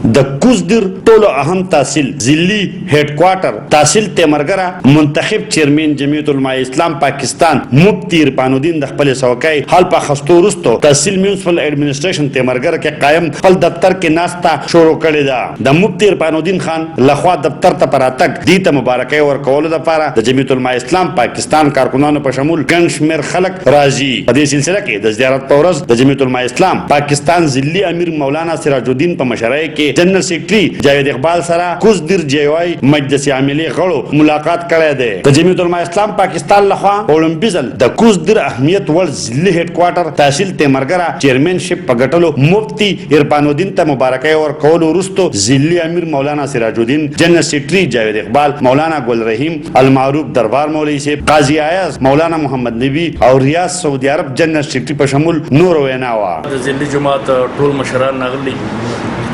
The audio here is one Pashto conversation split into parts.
د کوزدر ټولو اهم تحصیل ضلعي هډ کوارټر تحصیل تیمرګرا منتخب چیرمن جمعیت علماء اسلام پاکستان مفتی عرفان الدین د خپل سوکای حال په خستو رستو تحصیل میونسپل ایڈمنسټریشن تیمرګرا کې قائم خپل دفتر کې ناستا شروع کړی دا د مفتی عرفان الدین خان لخوا دفتر ته پراتک دي ته مبارکي ورکول د لپاره د جمعیت علماء اسلام پاکستان کارکونانو په شمول ګڼ شمېر خلک راځي. په دې سلسله کې د زیارت په ورځ د جمعیت علماء اسلام پاکستان ضلعي امیر مولانا سراج الدین په مشرۍ کې جنرال سیکرټري جاوید اقبال سره کوزدر جیوای مجلس عاملې غړو ملاقات کړی دی. د جمعیت علماء اسلام پاکستان لخوا اولمپیزل د کوزدر اهمیت ور ضلعي هډ کوارټر تحصیل تیمرګرا چیرمنشپ په ګټلو مفتی عرفان الدین ته مبارکي ورکول وروسته ضلعي امیر مولانا سراج الدین جنرال سیکرټري جاوید اقبال مولانا گل رحیم المعروف دربار مولوی صاحب قاضی ایاز مولانا محمد نبی او ریاض سعودي عرب جنرال سیکرټري په شمول نور وینا وا. د ضلعي جماعت ټول مشران ناغلي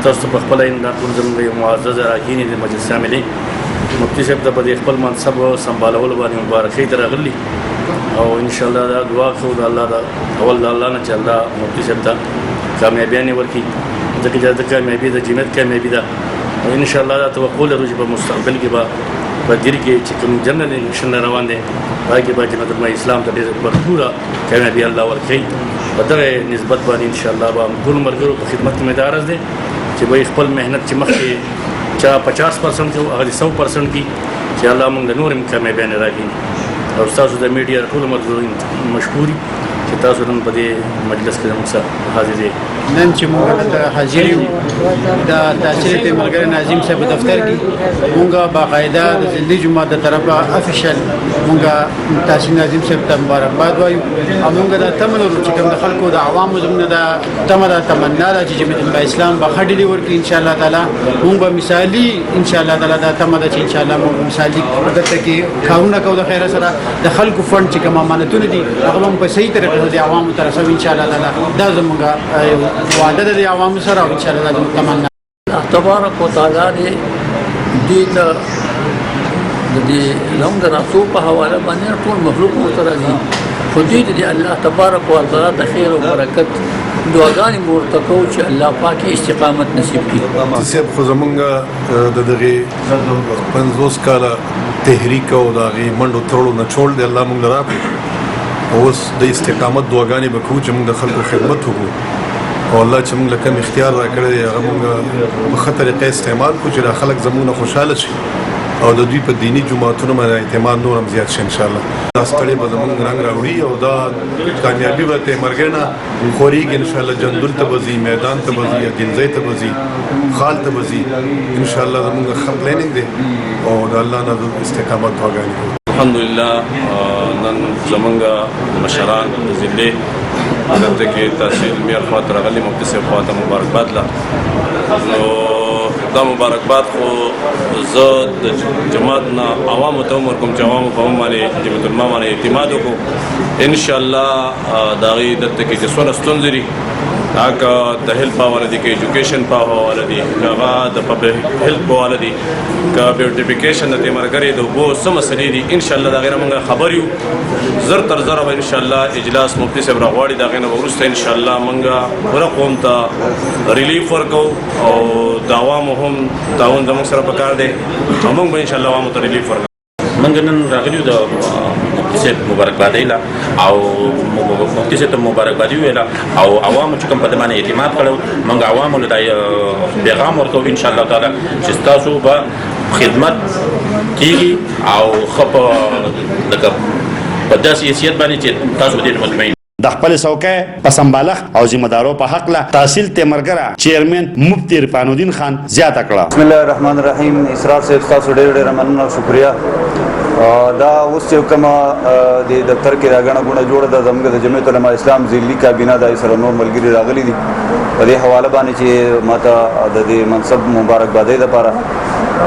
تاسو په خپل ان ټول زموږ معزز راکین د مجلس شاملې مفتی صاحب د په خپل منصب سمبالول باندې مبارکي درغلي او ان شاء الله دا دعا کوو د الله دا اول د الله نه چې الله مفتی صاحب ته کامیابی ورکړي ځکه چې د کامیابی د جنت کامیابی ده ان شاء الله دا توقع لرو چې په مستقبل کې به په دیر کې چې کوم جنرال الیکشن روان دي هغه کې به جمعیت علماء اسلام ته ډېر پوره کامیابی الله ورکړي په دغه نسبت باندې ان شاء الله به ټول ملګرو په خدمت کې مدارس دي چې به خپل مهنت چې مخکې چا 50% کې هغه 100% کې چې الله موږ د نورم کامیابی نه راکړي او تاسو د میډیا ټول ملګرو مشکوري چې تاسو نن په دې مجلس کې موږ سره حاضر دي. نن چې موږ ته حاضر یو د تحصیل تیمرګرا ناظم صاحب دفتر کې موږ باقاعده د ضلعي جماعت د طرفه افیشل موږ تحصیل ناظم صاحب ته مبارکباد وایو او موږ د تمنو چې کوم د خلکو د عوامو زموږ د تمنا ده چې جمعیت علماء اسلام به ښه ډیلي ورکړي ان شاء الله تعالی موږ به مثالي ان شاء الله تعالی دا تمنا چې ان شاء الله موږ مثالي دلته کې کارونه کوو د خیر سره د خلکو فند چې کوم امانتونه دي هغه هم په صحیح طریقه د عوامو تر رسوي ان شاء الله تعالی دا زموږ وعده د عوامو سره او ان شاء الله زموږ تمنا الله تبارک وتعالى دې ته د دې لوم د رسول په حواله باندې ټول مخلوق مترازي خو دې دې الله تبارک وتعالى د خیر او برکت دعاګانې مرتکو چې الله پاک استقامت نصیب کړي. سیب خو زمونږ د دغه 50 کاله تحریک او دغه منډو ترلو نه چول دی الله مونږ راپې اوس د استقامت دعاګانې به کوو چې موږ د خلکو خدمت وکړو او الله چې موږ له کوم اختیار راکړی دی هغه موږ په ښه طریقه استعمال کړو چې خلک زموږ نه خوشحاله شي او د دوی په دینی جماعتونو باندې اعتماد نور هم زیات شي ان شاء الله. دا ستړي به زموږ رنګ راوړي او دا کامیابي به تیمرګرا نه خوريږي ان شاء الله. جندول ته بزي میدان ته بزي ګنځي ته بزي خال ته بزي ان شاء الله زموږ خط لیننګ دی او د الله نه استقامت وغواړي. الحمدلله نن زمونږ مشران د ضلع دلته کې تحصیل میر خواته راغلي مفتی صاحب خواته مبارکباد له نو دا مبارکباد خو زه د جماعت نه عوامو ته عمر کوم چې عوامو په باندې جمعیت علماء باندې اعتماد وکړو ان شاء الله د هغې دلته کې چې څومره ستونزې دي هغه د هیلپ په حواله دي که ایجوکیشن په حواله دي که هغه د پبلک هیلپ په حواله دي که بیوټیفیکیشن د تیمرګرې د اوبو څه مسلې دي ان شاء الله د هغې نه موږ خبر یو زر تر زره به ان شاء الله اجلاس مفتی صاحب راغواړي د هغې نه به وروسته ان شاء الله موږ پوره قوم ته ریلیف ورکوو او د عوامو هم تعاون زموږ سره پکار دی او موږ به ان شاء الله عوامو ته ریلیف ورکوو. موږ نن راغلي یو د مفتی صاحب مبارکبادۍ له او مفتی صاحب ته مبارکبادي وویله او عوامو چې کوم په دې باندې اعتماد کړی موږ عوامو له دا پیغام ورکوو ان شاء الله تعالی چې ستاسو به خدمت کېږي او ښه په داسې حیثیت باندې چې تاسو به دې مطمئن د خپل سوکای په سمبالښ او ذمہ دارو په حق له تحصیل تیمرګرا چیرمن مفتی عرفان الدین خان زیاته کړه. بسم الله الرحمن الرحیم. اسرار صاحب تاسو ډېر مننه او شکریا. دا اوس چې کومه د دفتر کې راغونه غونه جوړه ده زموږ د جمعیت علماء اسلام ضلعي کابینه د سره نور ملګري راغلي دي په دې حواله باندې چې ماته د دې منصب مبارکبادۍ لپاره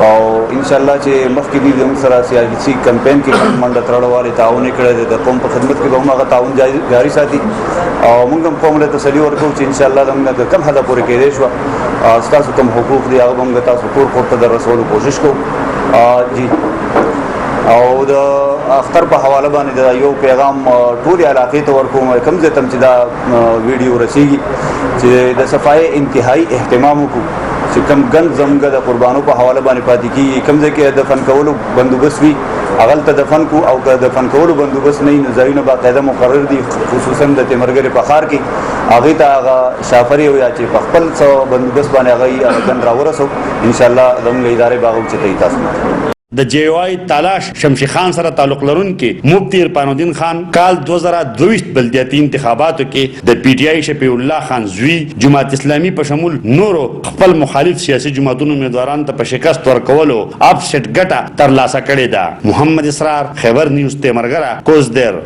او ان شاء الله چې مخکې دي زموږ سره سیاسي کمپین کې منډه تړلو والي تعاون کړی د قوم په خدمت کې به هم هغه تعاون جاري ساتي او موږ هم قوم له تسلي ورکوو چې ان شاء الله زموږ د کم حده پورې کېدی شوه ستاسو کوم حقوق دي هغه به موږ تاسو کور کور ته در رسولو کوشش کوو جی. او د اختر په حواله باندې دا یو پیغام ټول علاقې ته ورکوم کوم ځای ته چې دا ویډیو رسیږي چې د صفای انتهایی اهتمام وکړو چې کوم ګن زموږ د قربانو په حواله باندې پاتې کیږي کوم ځای کې دفن کولو بندوبست وي هغلته دفن کو او که دفن کولو بندوبست نه وي نو ځایونه باقاعده مقرر دي خصوصا د تیمرګرې په ښار کې هغې ته هغه شافري او یا چې په خپل څه بندوبست باندې هغه ګن راورسو انشاءالله زموږ ادارې به هغه اوچتوي تاسو د جیوای تلاش شمشي خان سره تعلق لرونکي مفتی عرفان الدین خان کال 2022 بلدیاتي انتخاباتو کې د پی ټی آی شفیع الله خان زوی جماعت اسلامي په شمول نورو خپل مخالف سیاسي جماعتونو امیدوارانو ته په شکست ورکولو اپسټ ګټه ترلاسه کړې ده. محمد اسرار، خیبر نیوز، تیمرګرا، کوزدر.